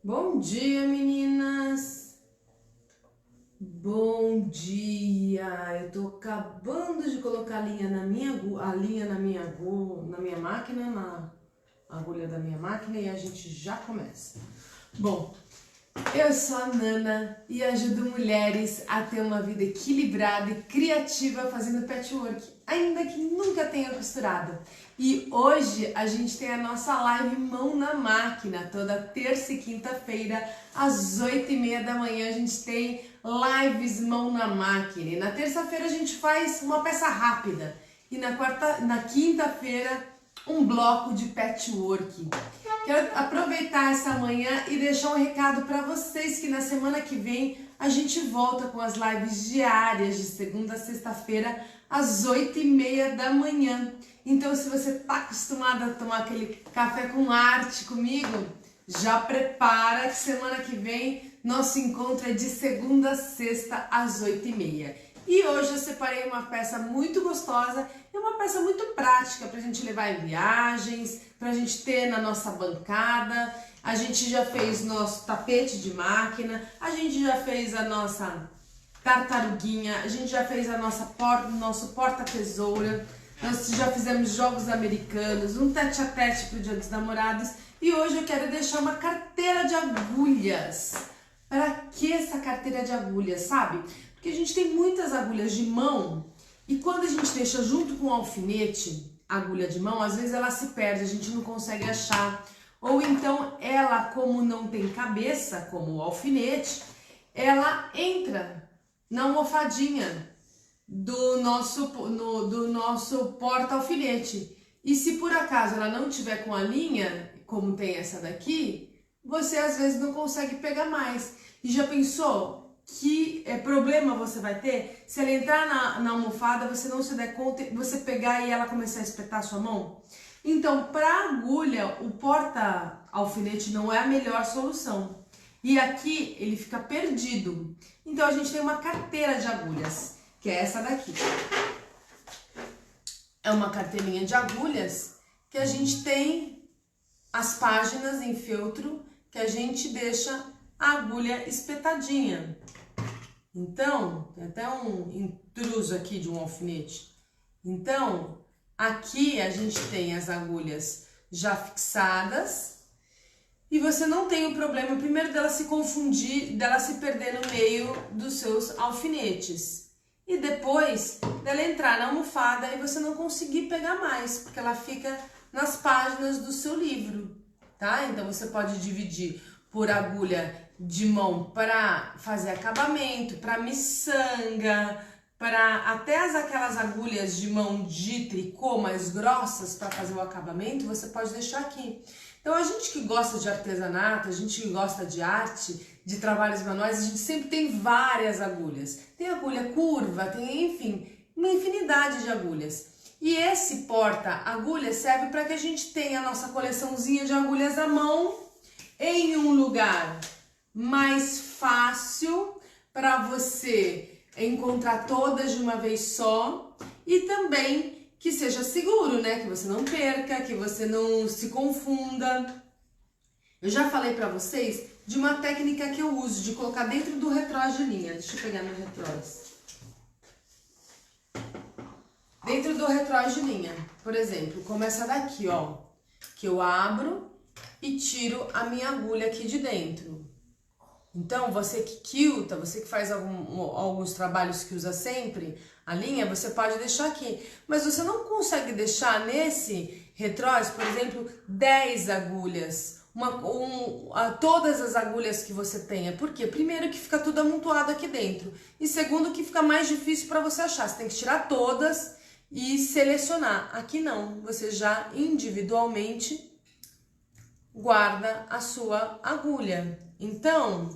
Bom dia, meninas! Bom dia! Eu tô acabando de colocar a linha na minha máquina, na agulha da minha máquina e a gente já começa. Bom, eu sou a Nana e ajudo mulheres a ter uma vida equilibrada e criativa fazendo patchwork, ainda que nunca tenha costurado. E hoje a gente tem a nossa live Mão na Máquina, toda terça e quinta-feira, às 8h30 da manhã a gente tem lives Mão na Máquina. E na terça-feira a gente faz uma peça rápida e na quinta-feira um bloco de patchwork. Quero aproveitar essa manhã e deixar um recado para vocês que na semana que vem a gente volta com as lives diárias de segunda a sexta-feira às 8h30 da manhã. Então, se você está acostumado a tomar aquele café com arte comigo, já prepara que semana que vem nosso encontro é de segunda a sexta às 8h30. E hoje eu separei uma peça muito gostosa e uma peça muito prática para a gente levar em viagens, para a gente ter na nossa bancada. A gente já fez nosso tapete de máquina, a gente já fez a nossa tartaruguinha, a gente já fez a nosso porta-tesoura, nós já fizemos jogos americanos, um tete-a-tete para o Dia dos Namorados e hoje eu quero deixar uma carteira de agulhas. Para que essa carteira de agulhas, sabe? Porque a gente tem muitas agulhas de mão e quando a gente deixa junto com o alfinete, a agulha de mão, às vezes ela se perde, a gente não consegue achar. Ou então ela, como não tem cabeça, como o alfinete, ela entra na almofadinha do nosso porta-alfinete. E se por acaso ela não tiver com a linha, como tem essa daqui, você às vezes não consegue pegar mais. E já pensou que problema você vai ter se ela entrar na almofada, você não se der conta, você pegar e ela começar a espetar a sua mão? Então, para agulha, o porta-alfinete não é a melhor solução. E aqui ele fica perdido. Então a gente tem uma carteira de agulhas, que é essa daqui. É uma carteirinha de agulhas que a gente tem as páginas em feltro, que a gente deixa a agulha espetadinha. Então, tem até um intruso aqui de um alfinete. Então, aqui a gente tem as agulhas já fixadas e você não tem o problema, primeiro, dela se confundir, dela se perder no meio dos seus alfinetes. E depois dela entrar na almofada e você não conseguir pegar mais, porque ela fica nas páginas do seu livro, tá? Então você pode dividir por agulha de mão para fazer acabamento, para miçanga, para até aquelas agulhas de mão de tricô mais grossas para fazer o acabamento, você pode deixar aqui. Então a gente que gosta de artesanato, a gente que gosta de arte, de trabalhos manuais, a gente sempre tem várias agulhas. Tem agulha curva, tem, enfim, uma infinidade de agulhas. E esse porta-agulha serve para que a gente tenha a nossa coleçãozinha de agulhas à mão em um lugar mais fácil para você encontrar todas de uma vez só e também que seja seguro, né? Que você não perca, que você não se confunda. Eu já falei para vocês de uma técnica que eu uso de colocar dentro do retrós de linha. Deixa eu pegar meu retrós. Dentro do retrós de linha, por exemplo, como essa daqui, ó, que eu abro e tiro a minha agulha aqui de dentro. Então, você que quilta, você que faz alguns trabalhos que usa sempre a linha, você pode deixar aqui. Mas você não consegue deixar nesse retrós, por exemplo, 10 agulhas, todas as agulhas que você tenha. Por quê? Primeiro que fica tudo amontoado aqui dentro. E segundo que fica mais difícil para você achar. Você tem que tirar todas e selecionar. Aqui não, você já individualmente guarda a sua agulha. Então,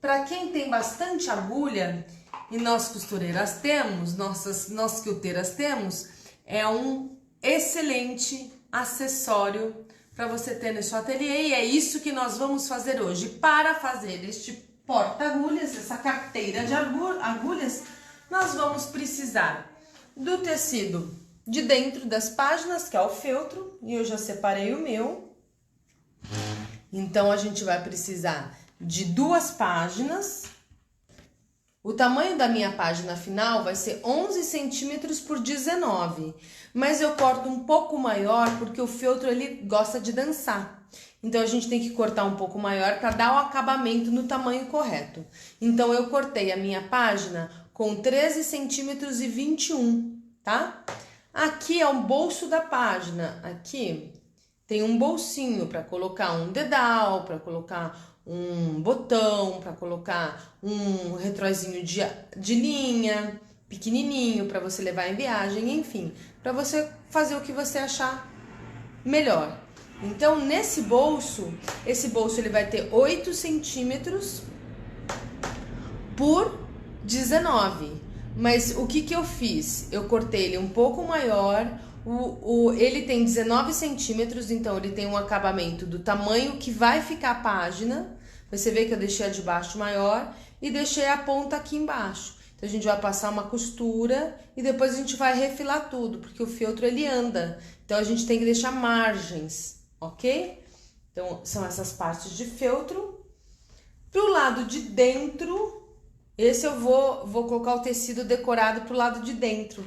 para quem tem bastante agulha, e nós costureiras temos, nós quilteiras temos, é um excelente acessório para você ter no seu ateliê, e é isso que nós vamos fazer hoje. Para fazer este porta-agulhas, essa carteira de agulhas, nós vamos precisar do tecido de dentro das páginas, que é o feltro, e eu já separei o meu. Então, a gente vai precisar de 2 páginas. O tamanho da minha página final vai ser 11 centímetros por 19, mas eu corto um pouco maior porque o feltro ele gosta de dançar. Então, a gente tem que cortar um pouco maior para dar o acabamento no tamanho correto. Então, eu cortei a minha página com 13 centímetros e 21, tá? Aqui é o bolso da página. Aqui tem um bolsinho para colocar um dedal, para colocar um botão, para colocar um retrozinho de linha, pequenininho, para você levar em viagem, enfim, para você fazer o que você achar melhor. Então, nesse bolso, esse bolso ele vai ter 8 centímetros por 19. Mas o que eu fiz? Eu cortei ele um pouco maior. Ele tem 19 centímetros, então ele tem um acabamento do tamanho que vai ficar a página. Você vê que eu deixei a de baixo maior e deixei a ponta aqui embaixo. Então, a gente vai passar uma costura e depois a gente vai refilar tudo, porque o feltro ele anda. Então, a gente tem que deixar margens, ok? Então, são essas partes de feltro. Pro lado de dentro, esse eu vou colocar o tecido decorado pro lado de dentro,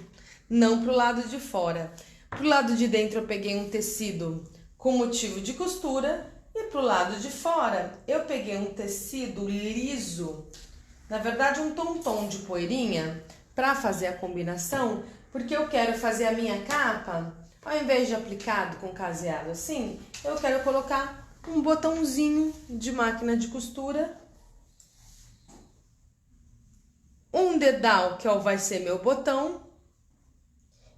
não pro lado de fora. Pro lado de dentro eu peguei um tecido com motivo de costura e pro lado de fora eu peguei um tecido liso, na verdade um tom de poeirinha, para fazer a combinação, porque eu quero fazer a minha capa, ao invés de aplicado com caseado assim, eu quero colocar um botãozinho de máquina de costura, um dedal que vai ser meu botão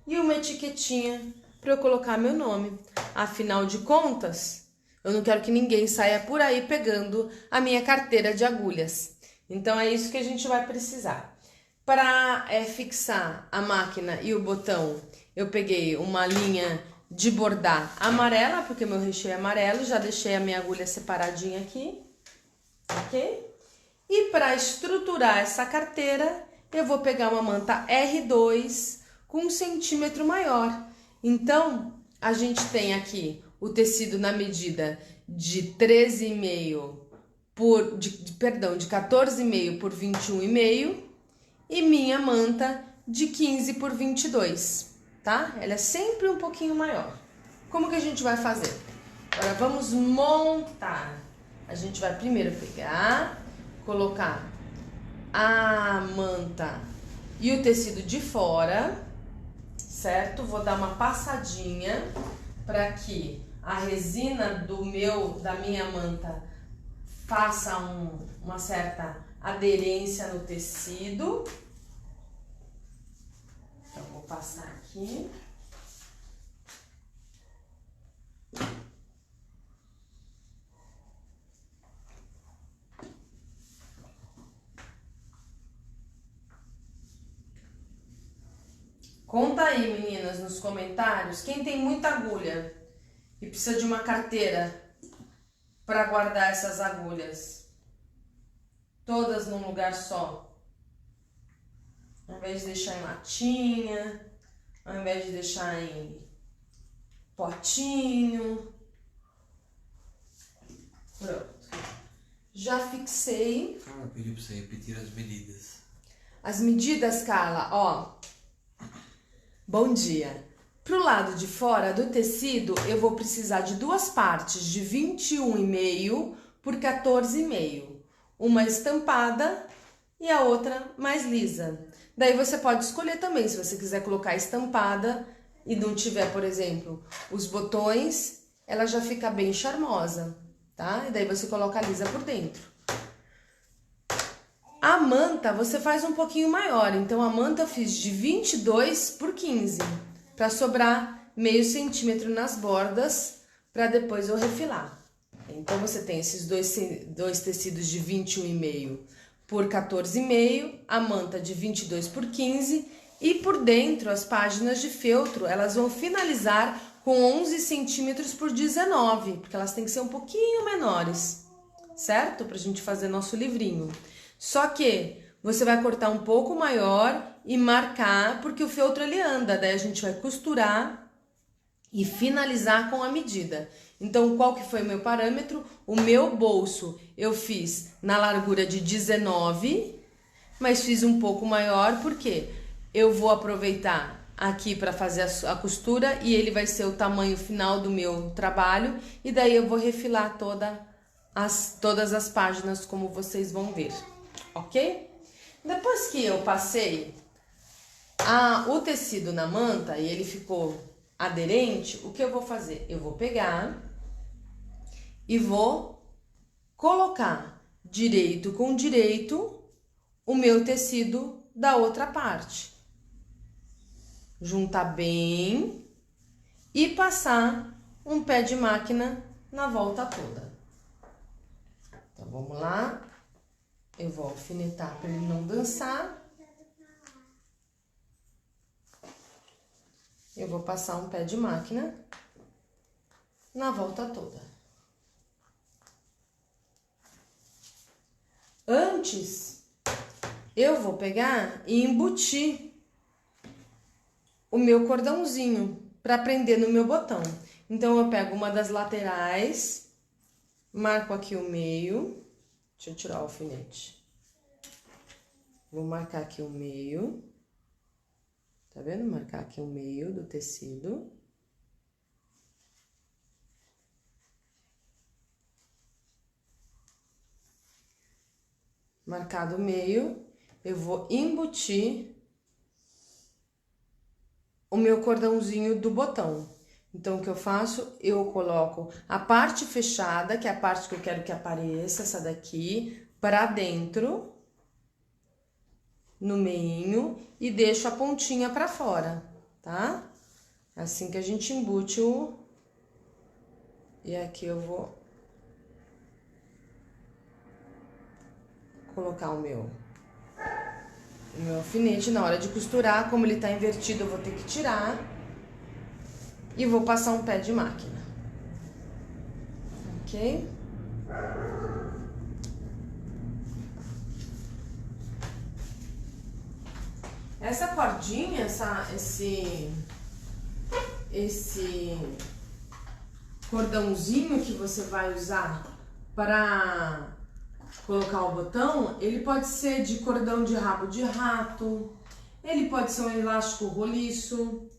e uma etiquetinha para eu colocar meu nome. Afinal de contas, eu não quero que ninguém saia por aí pegando a minha carteira de agulhas. Então, é isso que a gente vai precisar. Para fixar a máquina e o botão, eu peguei uma linha de bordar amarela, porque meu recheio é amarelo, já deixei a minha agulha separadinha aqui, ok? E para estruturar essa carteira, eu vou pegar uma manta R2 com 1 centímetro maior. Então, a gente tem aqui o tecido na medida de 13,5 de 14,5 por 21,5 e minha manta de 15 por 22, tá? Ela é sempre um pouquinho maior. Como que a gente vai fazer? Agora vamos montar. A gente vai primeiro pegar, colocar a manta e o tecido de fora, certo? Vou dar uma passadinha para que a resina da minha manta faça uma certa aderência no tecido. Então, vou passar aqui. Conta aí, meninas, nos comentários, quem tem muita agulha e precisa de uma carteira para guardar essas agulhas, todas num lugar só, ao invés de deixar em latinha, ao invés de deixar em potinho. Pronto. Já fixei. Carla pediu para você repetir as medidas. As medidas, Carla, ó. Bom dia. Pro lado de fora do tecido, eu vou precisar de 2 partes de 21,5 por 14,5. Uma estampada e a outra mais lisa. Daí você pode escolher também, se você quiser colocar estampada e não tiver, por exemplo, os botões, ela já fica bem charmosa, tá? E daí você coloca a lisa por dentro. A manta você faz um pouquinho maior, então a manta eu fiz de 22 por 15, para sobrar meio centímetro nas bordas, para depois eu refilar. Então você tem esses dois tecidos de 21,5 por 14,5, a manta de 22 por 15 e por dentro as páginas de feltro, elas vão finalizar com 11 centímetros por 19, porque elas têm que ser um pouquinho menores, certo? Pra gente fazer nosso livrinho. Só que você vai cortar um pouco maior e marcar, porque o feltro ele anda, daí a gente vai costurar e finalizar com a medida. Então, qual que foi o meu parâmetro? O meu bolso eu fiz na largura de 19, mas fiz um pouco maior, porque eu vou aproveitar aqui para fazer a costura e ele vai ser o tamanho final do meu trabalho, e daí eu vou refilar todas as páginas, como vocês vão ver, ok? Depois que eu passei o tecido na manta e ele ficou aderente, o que eu vou fazer? Eu vou pegar e vou colocar direito com direito o meu tecido da outra parte. Juntar bem e passar um pé de máquina na volta toda. Então, vamos lá. Eu vou alfinetar para ele não dançar. Eu vou passar um pé de máquina na volta toda. Antes, eu vou pegar e embutir o meu cordãozinho para prender no meu botão. Então, eu pego uma das laterais, marco aqui o meio. Deixa eu tirar o alfinete. Vou marcar aqui o meio. Tá vendo? Marcar aqui o meio do tecido. Marcado o meio, eu vou embutir o meu cordãozinho do botão. Então, o que eu faço? Eu coloco a parte fechada, que é a parte que eu quero que apareça, essa daqui, pra dentro, no meinho, e deixo a pontinha pra fora, tá? Assim que a gente embute o... E aqui eu vou colocar o meu alfinete. Na hora de costurar, como ele tá invertido, eu vou ter que tirar. E vou passar um pé de máquina. Ok? Essa cordinha, esse cordãozinho que você vai usar para colocar o botão, ele pode ser de cordão de rabo de rato, ele pode ser um elástico roliço.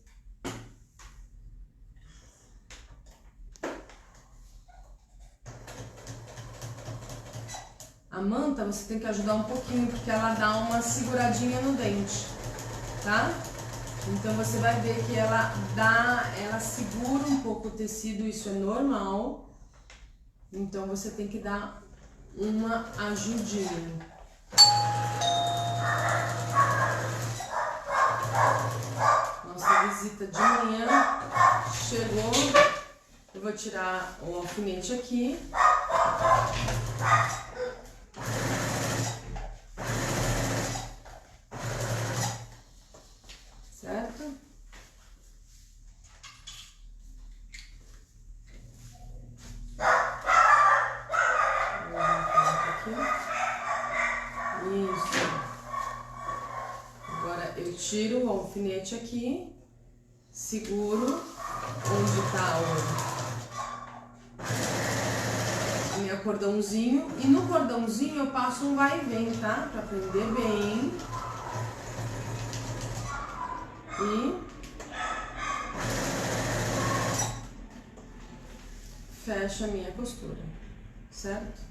A manta você tem que ajudar um pouquinho, porque ela dá uma seguradinha no dente, tá? Então você vai ver que ela segura um pouco o tecido, isso é normal. Então você tem que dar uma ajudinha. Nossa visita de manhã chegou. Eu vou tirar o alfinete aqui. Certo? Isso. Agora eu tiro o alfinete aqui, seguro onde tá o meu cordãozinho, e no cordãozinho eu passo um vai e vem, tá? Pra prender bem. E fecha a minha costura, certo?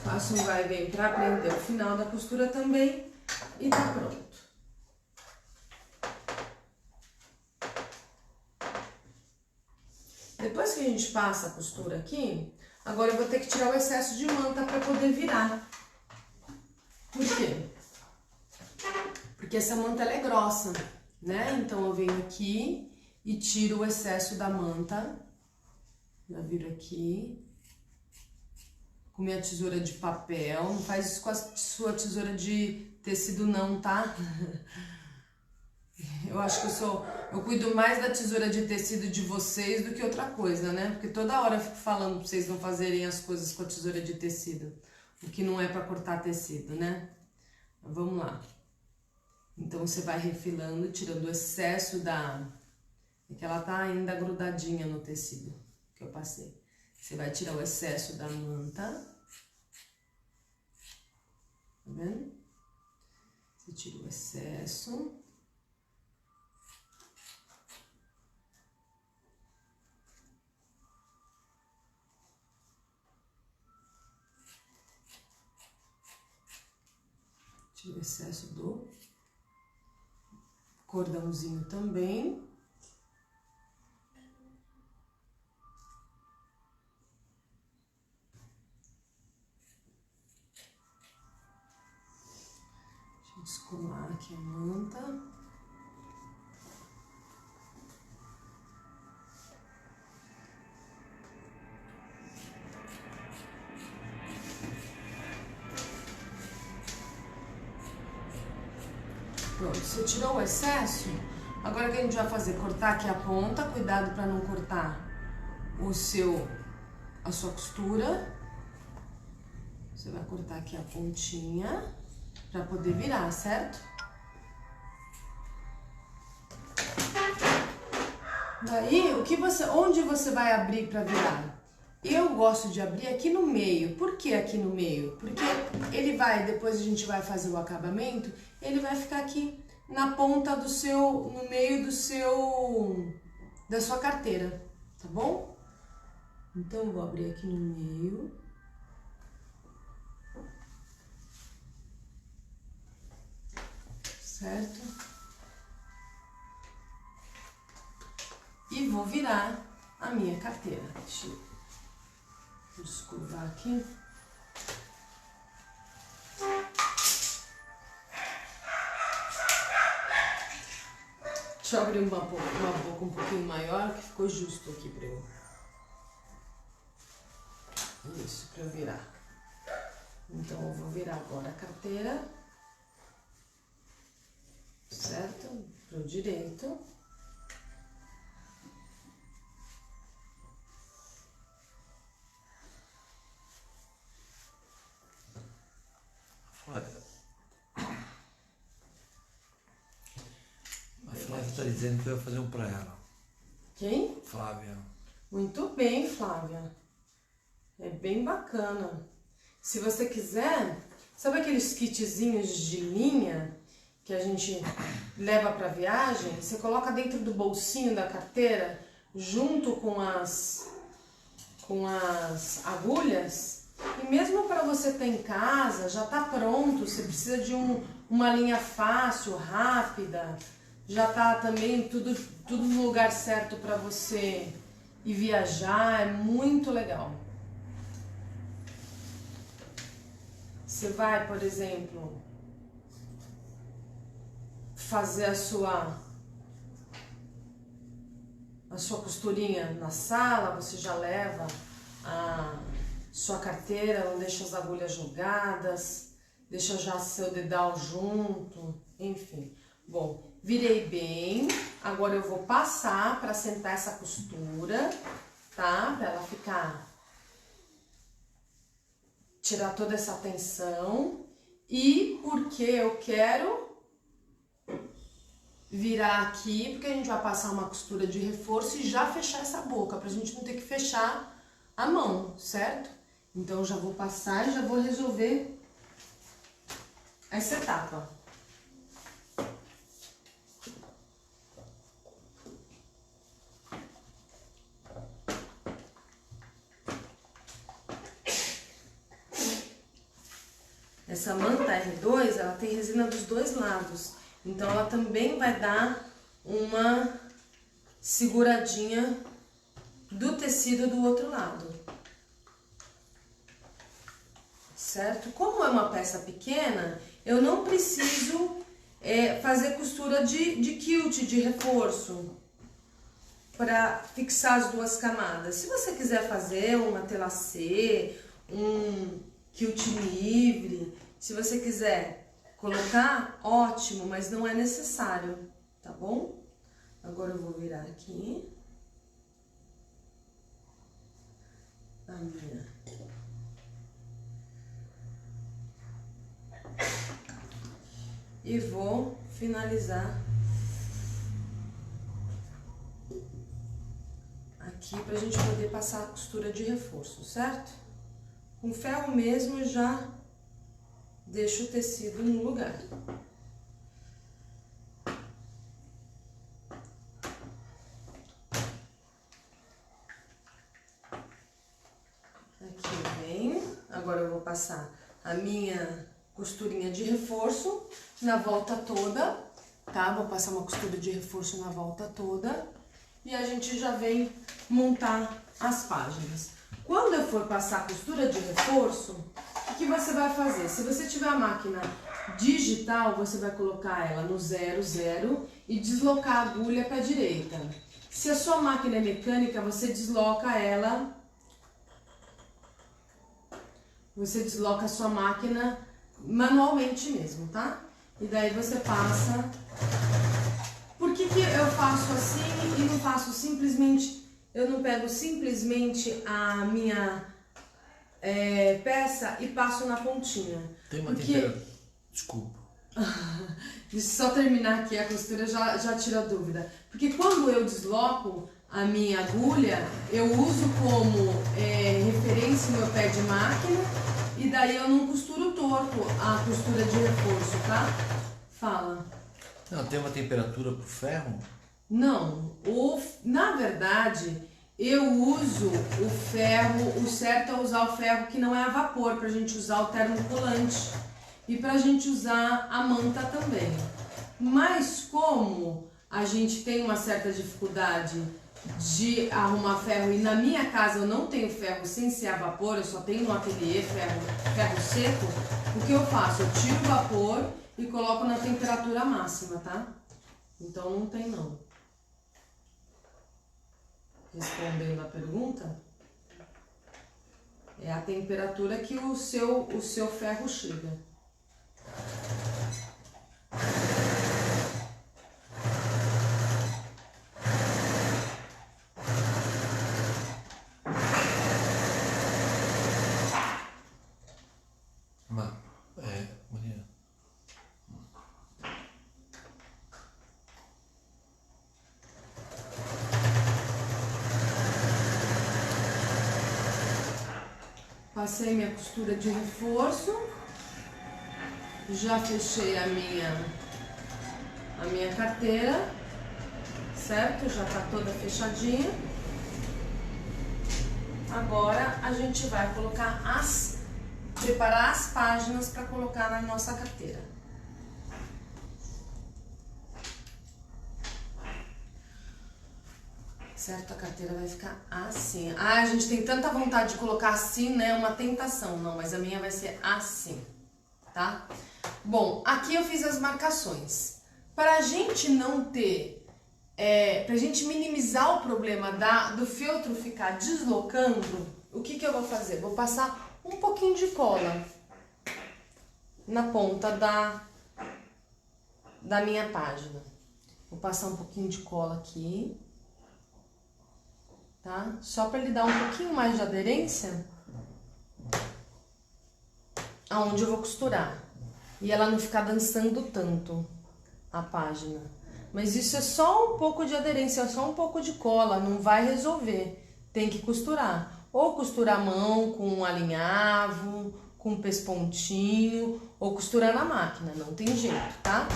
Faço um vai e vem pra prender o final da costura também e tá pronto. Depois que a gente passa a costura aqui, agora eu vou ter que tirar o excesso de manta para poder virar. Por quê? Porque essa manta ela é grossa, né? Então eu venho aqui e tiro o excesso da manta. Já viro aqui. Com minha tesoura de papel. Não faz isso com a sua tesoura de tecido não, tá? Eu acho que eu cuido mais da tesoura de tecido de vocês do que outra coisa, né? Porque toda hora eu fico falando pra vocês não fazerem as coisas com a tesoura de tecido, o que não é pra cortar tecido, né? Vamos lá. Então você vai refilando, tirando o excesso é que ela tá ainda grudadinha no tecido que eu passei. Você vai tirar o excesso da manta. Tá vendo? Você tira o excesso. Tira o excesso do cordãozinho também. Deixa eu descolar aqui a manta. Pronto, você tirou o excesso. Agora o que a gente vai fazer? Cortar aqui a ponta, cuidado para não cortar a sua costura. Você vai cortar aqui a pontinha para poder virar, certo? Daí, onde você vai abrir para virar? Eu gosto de abrir aqui no meio. Por que aqui no meio? Porque depois a gente vai fazer o acabamento, ele vai ficar aqui na ponta no meio da sua carteira, tá bom? Então eu vou abrir aqui no meio. Certo? E vou virar a minha carteira. Deixa eu descurvar aqui. Deixa eu abrir uma boca um pouquinho maior, que ficou justo aqui pra eu. Isso, pra eu virar. Então eu vou virar agora a carteira. Certo? Pro direito. A Flávia está dizendo que eu ia fazer um pra ela. Quem? Flávia. Muito bem, Flávia. É bem bacana. Se você quiser, sabe aqueles kitzinhos de linha que a gente leva para viagem? Você coloca dentro do bolsinho da carteira, junto com as agulhas. E mesmo para você ter em casa, já tá pronto. Você precisa de uma linha fácil, rápida. Já tá também tudo no lugar certo para você ir viajar. É muito legal. Você vai, por exemplo, fazer a sua costurinha na sala, você já leva a sua carteira, não deixa as agulhas jogadas, deixa já seu dedal junto, enfim. Bom, virei bem, agora eu vou passar para sentar essa costura, tá? Para ela tirar toda essa tensão. E porque eu quero virar aqui, porque a gente vai passar uma costura de reforço e já fechar essa boca, pra gente não ter que fechar a mão, certo? Então eu já vou passar e já vou resolver essa etapa. Essa manta R2, ela tem resina dos dois lados, então ela também vai dar uma seguradinha do tecido do outro lado, certo? Como é uma peça pequena, eu não preciso fazer costura de quilt, de reforço, para fixar as duas camadas. Se você quiser fazer uma telacê, um quilt livre, se você quiser colocar, ótimo, mas não é necessário, tá bom? Agora eu vou virar aqui a minha e vou finalizar aqui pra gente poder passar a costura de reforço, certo? Com ferro mesmo eu já deixo o tecido no lugar. Aqui vem, agora eu vou passar a minha costurinha de reforço na volta toda, tá? Vou passar uma costura de reforço na volta toda e a gente já vem montar as páginas. Quando eu for passar a costura de reforço, o que você vai fazer? Se você tiver a máquina digital, você vai colocar ela no 00 e deslocar a agulha para a direita. Se a sua máquina é mecânica, você desloca ela, você desloca a sua máquina manualmente mesmo, tá? E daí você passa. Por que eu faço assim e não faço simplesmente, eu não pego simplesmente a minha peça e passo na pontinha? Tem uma temperatura. Desculpa. Deixa eu só terminar aqui a costura, já tira a dúvida. Porque quando eu desloco a minha agulha, eu uso como referência o meu pé de máquina e daí eu não costuro torto a costura de reforço, tá? Fala. Não, tem uma temperatura pro ferro? Não, na verdade, eu uso o ferro, o certo é usar o ferro que não é a vapor, pra gente usar o termocolante e pra gente usar a manta também. Mas como a gente tem uma certa dificuldade de arrumar ferro e na minha casa eu não tenho ferro sem ser a vapor, eu só tenho no ateliê ferro seco, o que eu faço? Eu tiro o vapor e coloco na temperatura máxima, tá? Então não tem não. Respondendo a pergunta, é a temperatura que o seu ferro chega. Maria. Passei minha costura de reforço, já fechei a minha carteira, certo? Já tá toda fechadinha. Agora a gente vai colocar preparar as páginas para colocar na nossa carteira. Certo? A carteira vai ficar assim. Ah, a gente tem tanta vontade de colocar assim, né? Uma tentação. Não, mas a minha vai ser assim, tá? Bom, aqui eu fiz as marcações. Para a gente não ter, para a gente minimizar o problema do feltro ficar deslocando, o que eu vou fazer? Vou passar um pouquinho de cola na ponta da minha página. Vou passar um pouquinho de cola aqui, tá? Só para ele dar um pouquinho mais de aderência aonde eu vou costurar e ela não ficar dançando tanto a página. Mas isso é só um pouco de aderência, é só um pouco de cola, não vai resolver. Tem que costurar. Ou costurar a mão com um alinhavo, com um pespontinho, ou costurar na máquina, não tem jeito, tá?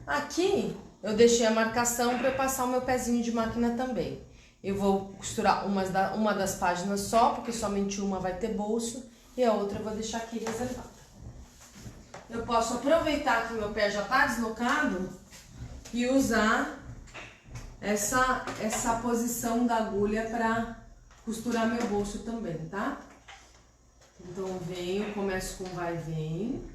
Aqui eu deixei a marcação para eu passar o meu pezinho de máquina também. Eu vou costurar uma das páginas só, porque somente uma vai ter bolso, e a outra eu vou deixar aqui reservada. Eu posso aproveitar que meu pé já está deslocado e usar essa posição da agulha para costurar meu bolso também, tá? Então venho, começo com vai e vem.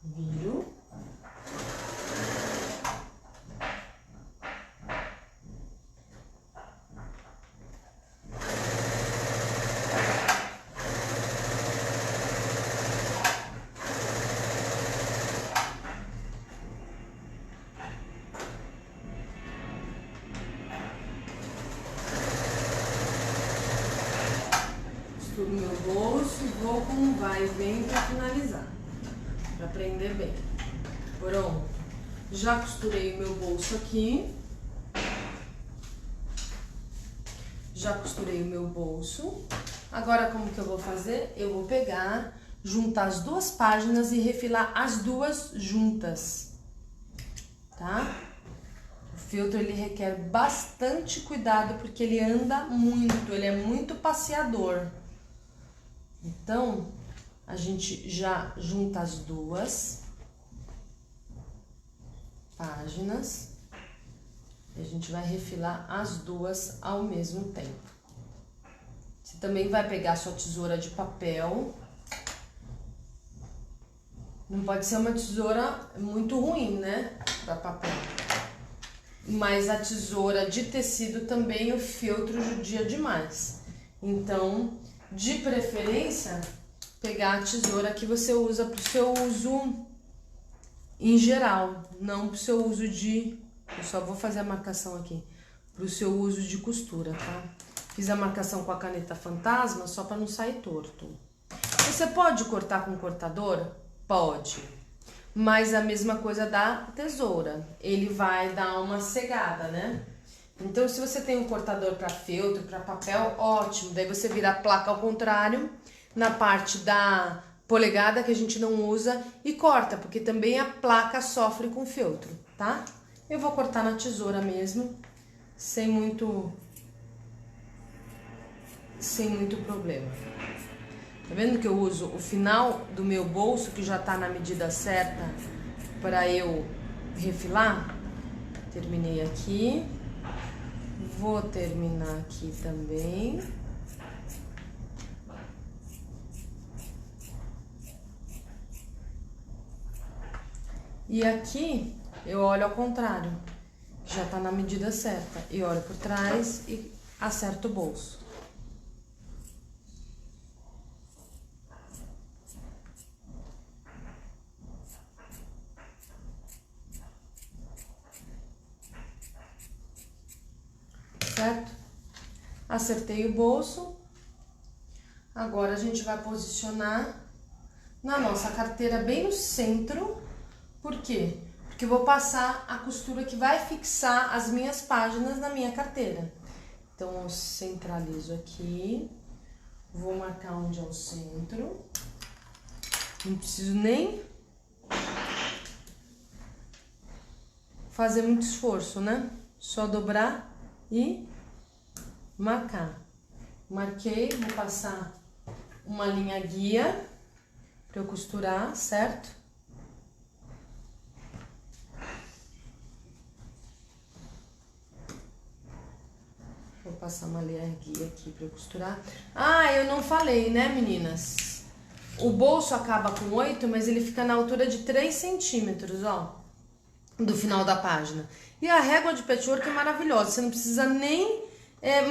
Viro. costuro meu bolso e vou com um vai e vem para finalizar, para prender bem. Pronto. Já costurei o meu bolso aqui. Já costurei o meu bolso. Agora como que eu vou fazer? Eu vou pegar, juntar as duas páginas e refilar as duas juntas, tá? O feltro ele requer bastante cuidado porque ele anda muito, ele é muito passeador. Então, a gente já junta as duas páginas e a gente vai refilar as duas ao mesmo tempo. Você também vai pegar sua tesoura de papel. Não pode ser uma tesoura muito ruim, né, para papel. Mas a tesoura de tecido também o feltro judia demais. Então, de preferência, pegar a tesoura que você usa para o seu uso em geral, não para o seu uso de... Eu só vou fazer a marcação aqui. Para o seu uso de costura, tá? Fiz a marcação com a caneta fantasma só para não sair torto. Você pode cortar com cortador? Pode. Mas a mesma coisa da tesoura. Ele vai dar uma cegada, né? Então, se você tem um cortador para feltro, para papel, ótimo. Daí você vira a placa ao contrário, na parte da polegada que a gente não usa e corta, porque também a placa sofre com feltro, tá? Eu vou cortar na tesoura mesmo, sem muito problema. Tá vendo que eu uso o final do meu bolso, que já tá na medida certa, para eu refilar? Terminei aqui. Vou terminar aqui também. E aqui eu olho ao contrário, que já tá na medida certa. E olho por trás e acerto o bolso. Certo? Acertei o bolso. Agora a gente vai posicionar na nossa carteira bem no centro. Por quê? Porque eu vou passar a costura que vai fixar as minhas páginas na minha carteira. Então, eu centralizo aqui. Vou marcar onde é o centro. Não preciso nem fazer muito esforço, né? Só dobrar e marcar. Marquei, vou passar uma linha guia para eu costurar, certo? Vou passar uma linha guia aqui para eu costurar. Ah, eu não falei, né, meninas? O bolso acaba com 8, mas ele fica na altura de 3 centímetros, ó, do final da página. E a régua de patchwork é maravilhosa, você não precisa nem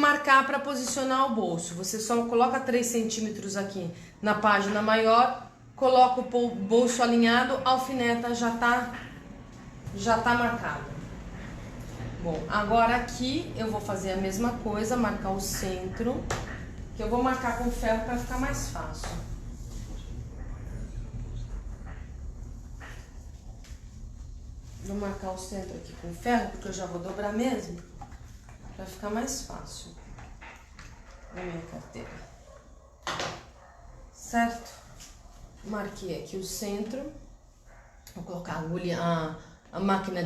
marcar para posicionar o bolso. Você só coloca 3 centímetros aqui na página maior, coloca o bolso alinhado, alfineta, já tá marcado. Bom, agora aqui eu vou fazer a mesma coisa, marcar o centro, que eu vou marcar com ferro para ficar mais fácil. Vou marcar o centro aqui com ferro, porque eu já vou dobrar mesmo, para ficar mais fácil na minha carteira. Certo? Marquei aqui o centro. Vou colocar a agulha, a máquina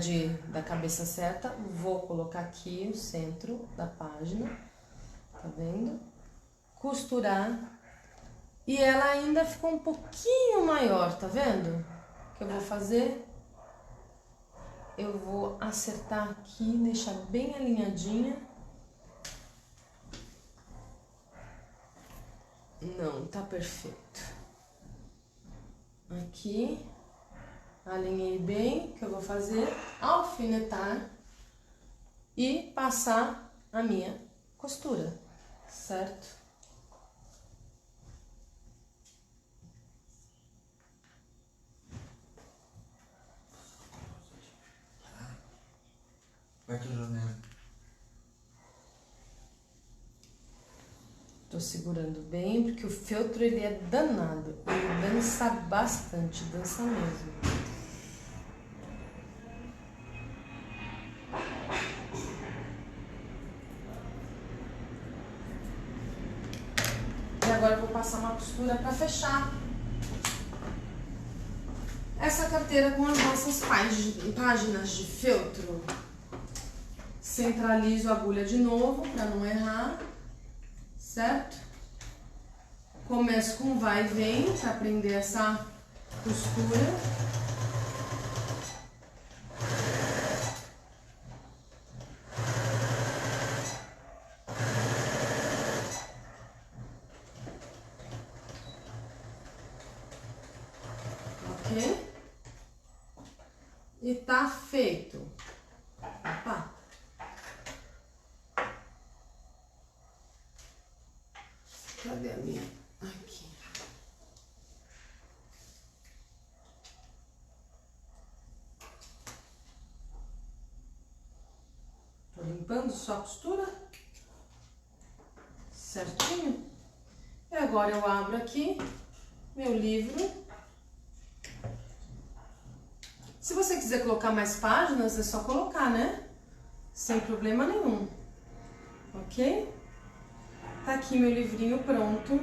da cabeça certa. Vou colocar aqui o centro da página. Tá vendo? Costurar. E ela ainda ficou um pouquinho maior, tá vendo? O que eu vou fazer? Eu vou acertar aqui, deixar bem alinhadinha. Não, tá perfeito. Aqui, alinhei bem. O que eu vou fazer? Alfinetar e passar a minha costura, certo? Vai que janela. Tô segurando bem, porque o feltro ele é danado, ele dança bastante, dança mesmo. E agora eu vou passar uma costura para fechar essa carteira com as nossas páginas de feltro. Centralizo a agulha de novo para não errar, certo? Começo com vai e vem para prender essa costura. Ok? E tá feito. Opa! Cadê a minha? Aqui. Tô limpando só a costura. Certinho. E agora eu abro aqui meu livro. Se você quiser colocar mais páginas, é só colocar, né? Sem problema nenhum. Ok? Tá aqui meu livrinho pronto.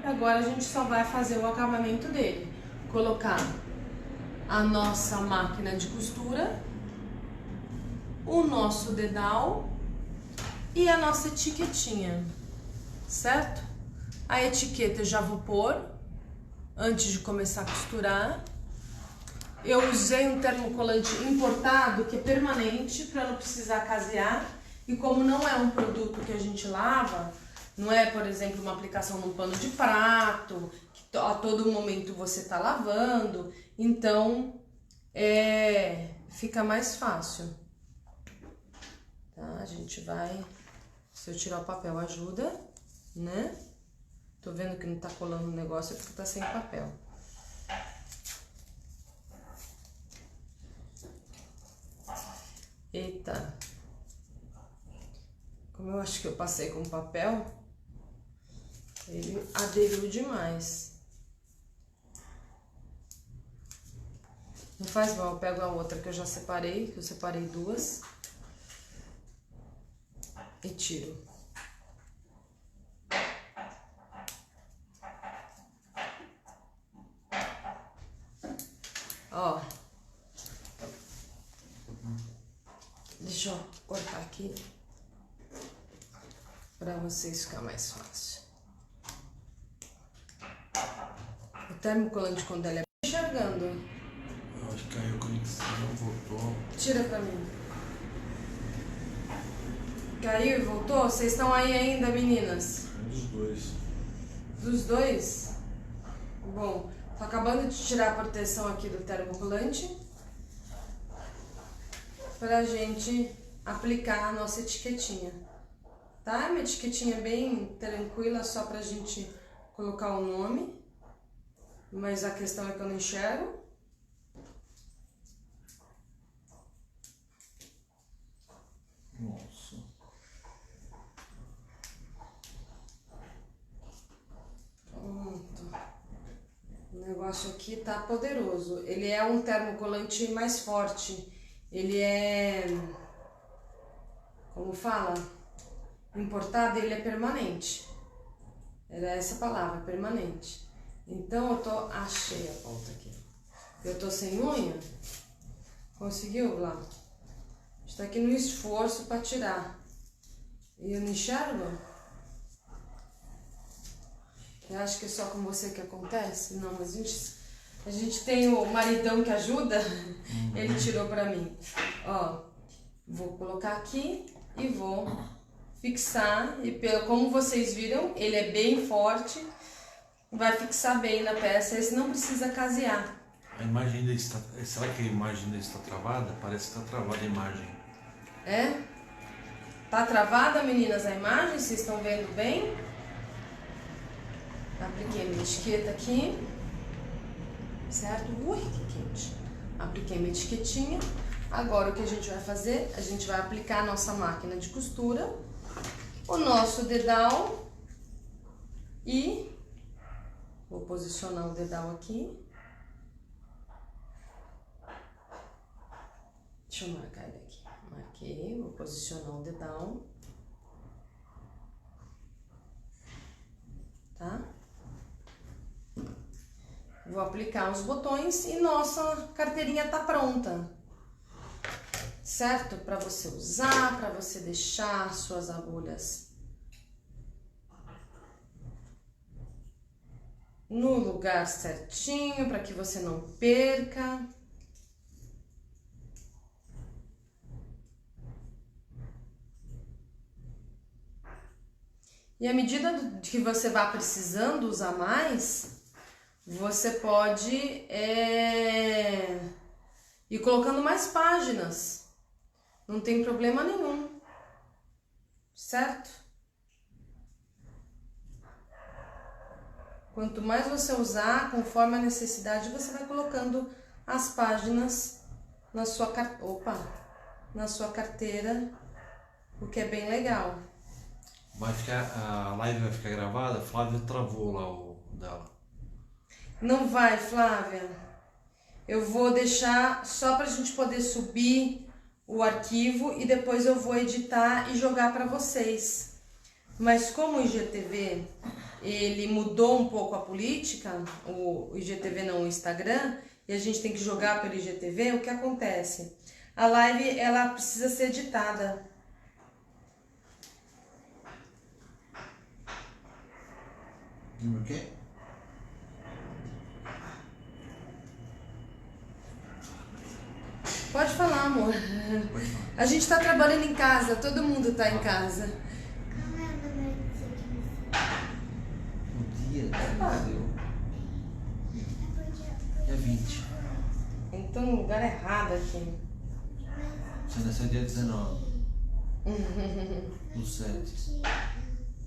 Agora a gente só vai fazer o acabamento dele. Colocar a nossa máquina de costura, o nosso dedal e a nossa etiquetinha, certo? A etiqueta eu já vou pôr antes de começar a costurar. Eu usei um termocolante importado que é permanente para não precisar casear. E como não é um produto que a gente lava, não é, por exemplo, uma aplicação num pano de prato, que a todo momento você tá lavando, então fica mais fácil. Tá? A gente vai, se eu tirar o papel ajuda, né? Tô vendo que não tá colando o negócio porque tá sem papel. Eita, como eu acho que eu passei com papel, ele aderiu demais. Não faz mal, eu pego a outra que eu já separei, que eu separei duas, e tiro. Ó. Deixa eu cortar aqui para vocês ficar mais fácil. O termocolante, quando ele é enxergando. Eu acho que caiu a conexão, voltou. Tira pra mim. Caiu e voltou? Vocês estão aí ainda, meninas? Dos dois. Dos dois? Bom, tô acabando de tirar a proteção aqui do termocolante pra gente aplicar a nossa etiquetinha, tá? Uma etiquetinha bem tranquila, só pra gente colocar o nome, mas a questão é que eu não enxergo. Nossa. Pronto. O negócio aqui tá poderoso. Ele é um termocolante mais forte. Ele é, como fala, importado, ele é permanente. Era essa palavra, permanente. Então eu tô, achei a ponta aqui. Eu tô sem unha. Conseguiu, Blá? Está aqui no esforço para tirar. E eu não enxergo? Eu acho que é só com você que acontece? Não, mas a gente tem o maridão que ajuda, ele tirou pra mim. Ó, vou colocar aqui e vou fixar. E como vocês viram, ele é bem forte, vai fixar bem na peça, esse não precisa casear. A imagem ainda está... Será que a imagem ainda está travada? Parece que está travada a imagem. É? Tá travada, meninas, a imagem? Vocês estão vendo bem? Apliquei minha etiqueta aqui. Certo? Ui, que quente. Apliquei minha etiquetinha. Agora o que a gente vai fazer? A gente vai aplicar a nossa máquina de costura, o nosso dedal E vou posicionar o dedal aqui. Deixa eu marcar ele aqui. Marquei, vou posicionar o dedal. Tá? Vou aplicar os botões e nossa carteirinha tá pronta. Certo? Para você usar, para você deixar suas agulhas no lugar certinho, para que você não perca. E à medida que você vá precisando usar mais, você pode ir colocando mais páginas. Não tem problema nenhum, certo? Quanto mais você usar, conforme a necessidade, você vai colocando as páginas na sua carteira, o que é bem legal. A live vai ficar gravada? Flávia travou lá o dela. Não vai, Flávia. Eu vou deixar só pra gente poder subir o arquivo e depois eu vou editar e jogar para vocês. Mas como o IGTV, ele mudou um pouco a política, o IGTV não, o Instagram, e a gente tem que jogar pelo IGTV, o que acontece? A live, ela precisa ser editada. O quê? Pode falar, amor. Pode falar. A gente tá trabalhando em casa, todo mundo tá em casa. Qual é o número do seu O dia que você nasceu é 20. Então, no lugar errado aqui. Você nasceu dia 19 do 7.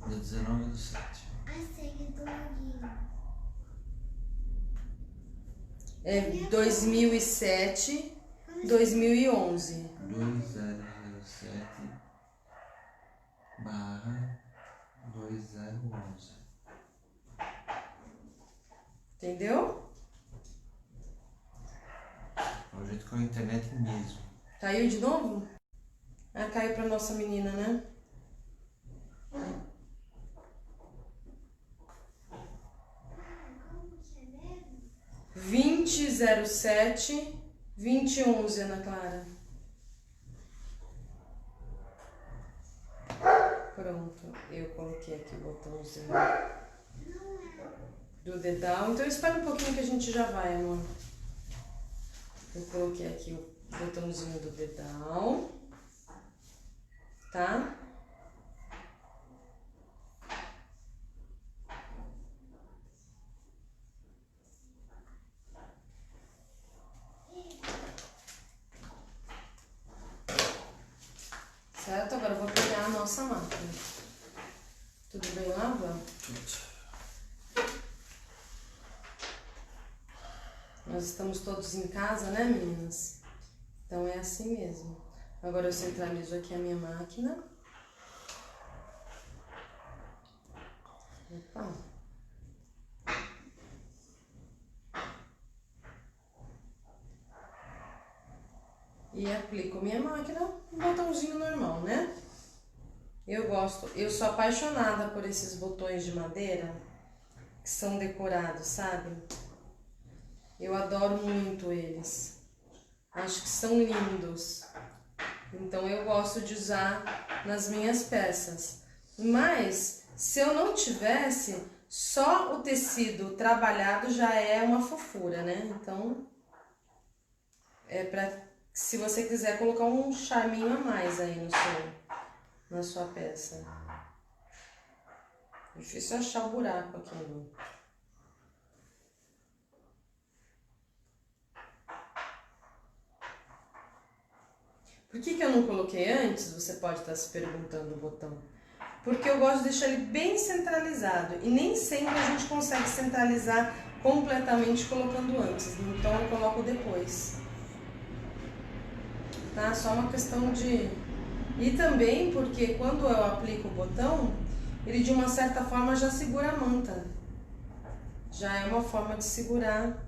Dia 19 do 7. A senha do login. É 2007, 2011. 2007 barra 2011. Entendeu? É o jeito com a internet mesmo. Caiu de novo? Ah, caiu pra nossa menina, né? Como que é mesmo? 2007-2011, Ana Clara. Pronto, eu coloquei aqui o botãozinho do dedal. Então espera um pouquinho que a gente já vai, amor. Eu coloquei aqui o botãozinho do dedal, tá? Certo? Agora eu vou pegar a nossa máquina. Tudo bem lá, Vã? Tudo. Nós estamos todos em casa, né, meninas? Então é assim mesmo. Agora eu centralizo aqui a minha máquina. Opa. E aplico minha máquina, um botãozinho normal, né? Eu sou apaixonada por esses botões de madeira que são decorados, sabe? Eu adoro muito eles. Acho que são lindos. Então eu gosto de usar nas minhas peças. Mas se eu não tivesse, só o tecido trabalhado já é uma fofura, né? Então é pra, se você quiser colocar um charminho a mais aí na sua peça. Difícil achar o buraco aqui, não. Por que eu não coloquei antes? Você pode estar se perguntando o botão. Porque eu gosto de deixar ele bem centralizado. E nem sempre a gente consegue centralizar completamente colocando antes. Então eu coloco depois. Tá? Só uma questão de... E também porque quando eu aplico o botão, ele de uma certa forma já segura a manta. Já é uma forma de segurar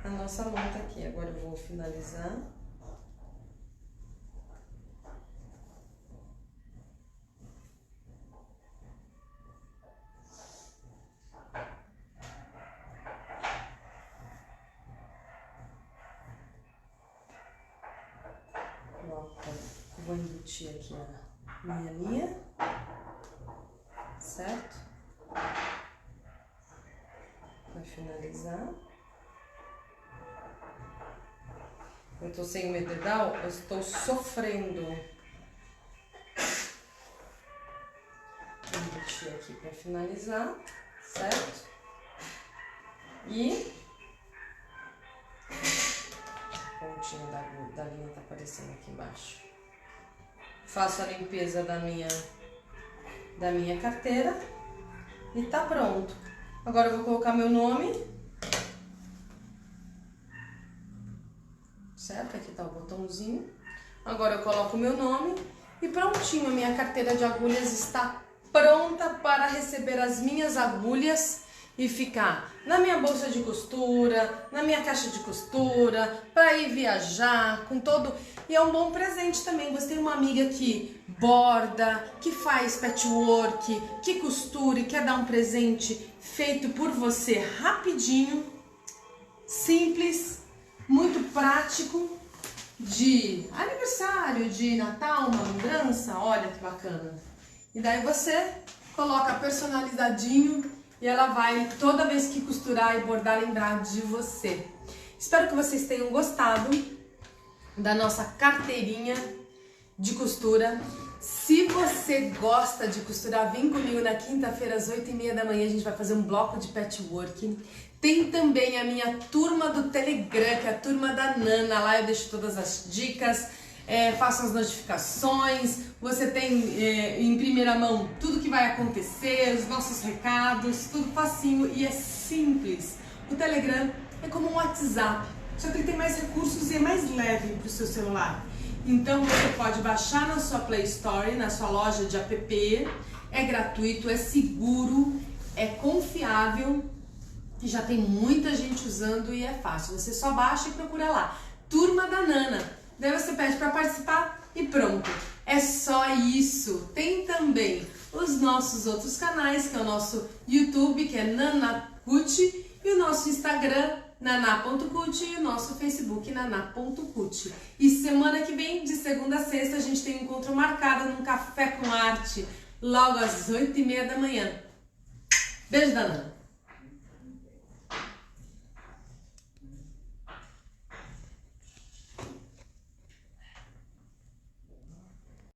a nossa manta aqui. Agora eu vou finalizar. Vou embutir aqui a minha linha, certo? Vai finalizar. Eu tô sem o meu dedal, eu estou sofrendo. Vou embutir aqui para finalizar, certo? E a pontinha da linha tá aparecendo aqui embaixo. Faço a limpeza da minha carteira e tá pronto. Agora eu vou colocar meu nome, certo? Aqui tá o botãozinho. Agora eu coloco o meu nome e prontinho, a minha carteira de agulhas está pronta para receber as minhas agulhas e ficar na minha bolsa de costura, na minha caixa de costura, para ir viajar, com todo... E é um bom presente também. Você tem uma amiga que borda, que faz patchwork, que costura e quer dar um presente feito por você rapidinho, simples, muito prático, de aniversário, de Natal, uma lembrança, olha que bacana. E daí você coloca personalizadinho e ela vai, toda vez que costurar e bordar, lembrar de você. Espero que vocês tenham gostado da nossa carteirinha de costura. Se você gosta de costurar, vem comigo na quinta-feira às 8h30 da manhã, a gente vai fazer um bloco de patchwork. Tem também a minha turma do Telegram, que é a turma da Nana, lá eu deixo todas as dicas, faço as notificações, você tem em primeira mão tudo que vai acontecer, os nossos recados, tudo facinho e é simples. O Telegram é como um WhatsApp, só que ele tem mais recursos e é mais leve para o seu celular. Então você pode baixar na sua Play Store, na sua loja de app, é gratuito, é seguro, é confiável, que já tem muita gente usando e é fácil. Você só baixa e procura lá, Turma da Nana. Daí você pede para participar e pronto. É só isso. Tem também os nossos outros canais, que é o nosso YouTube, que é Nanacut, e o nosso Instagram, naná.cut, e o nosso Facebook, naná.cut. E semana que vem, de segunda a sexta, a gente tem um encontro marcado num Café com Arte, logo às 8h30 da manhã. Beijo da Nana.